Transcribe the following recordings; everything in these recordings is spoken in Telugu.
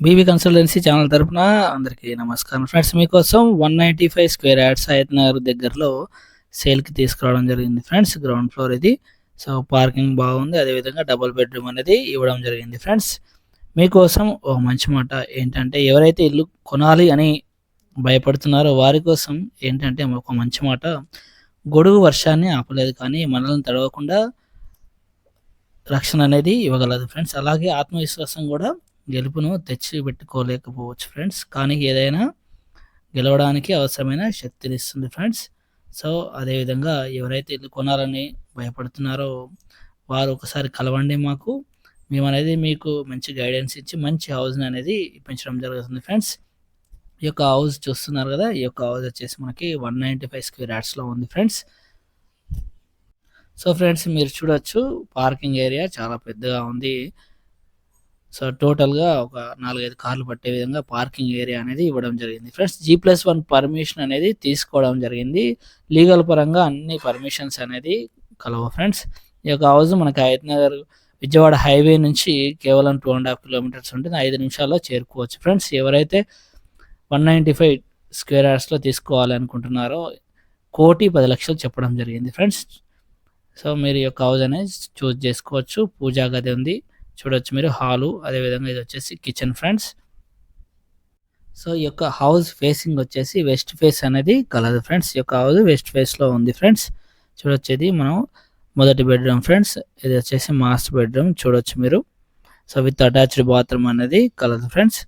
బీబీ కన్సల్టెన్సీ ఛానల్ తరపున అందరికీ నమస్కారం ఫ్రెండ్స్. మీకోసం 195 స్క్వేర్ యార్డ్స్ హయత్ నగర్ దగ్గరలో సేల్కి తీసుకురావడం జరిగింది ఫ్రెండ్స్. గ్రౌండ్ ఫ్లోర్ ఇది. సో పార్కింగ్ బాగుంది, అదేవిధంగా డబుల్ బెడ్రూమ్ అనేది ఇవ్వడం జరిగింది ఫ్రెండ్స్. మీకోసం ఒక మంచి మాట ఏంటంటే, ఎవరైతే ఇల్లు కొనాలి అని భయపడుతున్నారో వారి కోసం ఏంటంటే ఒక మంచి మాట, గొడుగు వర్షాన్ని ఆపలేదు కానీ మనల్ని తడవకుండా రక్షణ అనేది ఇవ్వగలదు ఫ్రెండ్స్. అలాగే ఆత్మవిశ్వాసం కూడా గెలుపును తెచ్చి పెట్టుకోలేకపోవచ్చు ఫ్రెండ్స్, కానీ ఏదైనా గెలవడానికి అవసరమైన శక్తిని ఇస్తుంది ఫ్రెండ్స్. సో అదేవిధంగా ఎవరైతే ఇల్లు కొనాలని భయపడుతున్నారో వారు ఒకసారి కలవండి మాకు. మేము అనేది మీకు మంచి గైడెన్స్ ఇచ్చి మంచి హౌస్ని అనేది ఇప్పించడం జరుగుతుంది ఫ్రెండ్స్. ఈ యొక్క హౌస్ చూస్తున్నారు కదా, ఈ యొక్క హౌస్ వచ్చేసి మనకి 195 స్క్వేర్ యార్డ్స్లో ఉంది ఫ్రెండ్స్. సో ఫ్రెండ్స్ మీరు చూడొచ్చు, పార్కింగ్ ఏరియా చాలా పెద్దగా ఉంది. సో టోటల్గా ఒక 4-5 కార్లు పట్టే విధంగా పార్కింగ్ ఏరియా అనేది ఇవ్వడం జరిగింది ఫ్రెండ్స్. G+1 పర్మిషన్ అనేది తీసుకోవడం జరిగింది. లీగల్ పరంగా అన్ని పర్మిషన్స్ అనేది కలవు ఫ్రెండ్స్. ఈ యొక్క హౌస్ మనకి హయత్ నగర్ విజయవాడ హైవే నుంచి కేవలం 2.5 కిలోమీటర్స్ ఉంటుంది, 5 నిమిషాల్లో చేరుకోవచ్చు ఫ్రెండ్స్. ఎవరైతే 195 స్క్వేర్ యార్డ్స్లో తీసుకోవాలి అనుకుంటున్నారో 1,10,00,000 చెప్పడం జరిగింది ఫ్రెండ్స్. సో మీరు ఈ యొక్క హౌస్ అనేది చూస్ చేసుకోవచ్చు. పూజా గది ఉంది, చూడొచ్చు మీరు, హాలు, అదేవిధంగా ఇది వచ్చేసి కిచెన్ ఫ్రెండ్స్. సో ఈ యొక్క హౌస్ ఫేసింగ్ వచ్చేసి వెస్ట్ ఫేస్ అనేది కలదు ఫ్రెండ్స్. ఈ యొక్క హౌస్ వెస్ట్ ఫేస్లో ఉంది ఫ్రెండ్స్. చూడొచ్చు, ఇది మనం మొదటి బెడ్రూమ్ ఫ్రెండ్స్. ఇది వచ్చేసి మాస్టర్ బెడ్రూమ్, చూడొచ్చు మీరు. సో విత్ అటాచ్డ్ బాత్రూమ్ అనేది కలదు ఫ్రెండ్స్.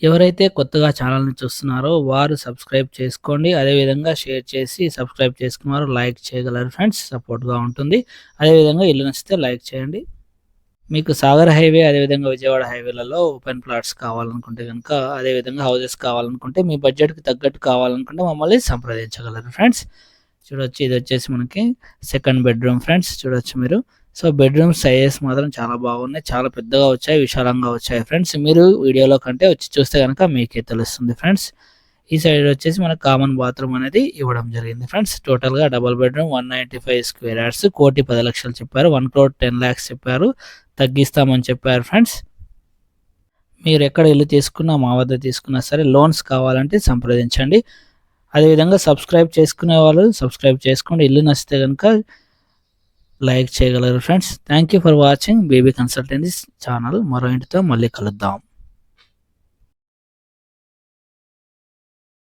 ఎవరైతే కొత్తగా ఛానల్ని చూస్తున్నారో వారు సబ్స్క్రైబ్ చేసుకోండి, అదేవిధంగా షేర్ చేసి సబ్స్క్రైబ్ చేసుకున్నారు లైక్ చేయగలరు ఫ్రెండ్స్, సపోర్ట్గా ఉంటుంది. అదేవిధంగా ఇల్లు నచ్చితే లైక్ చేయండి. మీకు సాగర్ హైవే అదేవిధంగా విజయవాడ హైవేలలో ఓపెన్ ప్లాట్స్ కావాలనుకుంటే కనుక, అదేవిధంగా హౌసెస్ కావాలనుకుంటే, మీ బడ్జెట్కి తగ్గట్టు కావాలనుకుంటే మమ్మల్ని సంప్రదించగలరు ఫ్రెండ్స్. చూడొచ్చు, ఇది వచ్చేసి మనకి సెకండ్ బెడ్రూమ్ ఫ్రెండ్స్. చూడొచ్చు మీరు. సో బెడ్రూమ్ సైజెస్ మాత్రం చాలా బాగున్నాయి, చాలా పెద్దగా వచ్చాయి, విశాలంగా వచ్చాయి ఫ్రెండ్స్. మీరు వీడియోలో కంటే వచ్చి చూస్తే కనుక మీకే తెలుస్తుంది ఫ్రెండ్స్. ఈ సైడ్ వచ్చేసి మనకు కామన్ బాత్రూమ్ అనేది ఇవ్వడం జరిగింది ఫ్రెండ్స్. టోటల్గా డబల్ బెడ్రూమ్ 195 స్క్వేర్ యార్డ్స్, 1,10,00,000 చెప్పారు, 1,10,00,000 చెప్పారు, తగ్గిస్తామని చెప్పారు ఫ్రెండ్స్. మీరు ఎక్కడ ఇల్లు తీసుకున్నా మా వద్ద తీసుకున్నా సరే లోన్స్ కావాలంటే సంప్రదించండి. అదేవిధంగా సబ్స్క్రైబ్ చేసుకునే వాళ్ళు సబ్స్క్రైబ్ చేసుకోండి. ఇల్లు నచ్చితే కనుక లైక్ చేయగలరు friends. Thank you for watching BB consultancy channel. మరో ఇంటితో మళ్ళీ కలుద్దాం.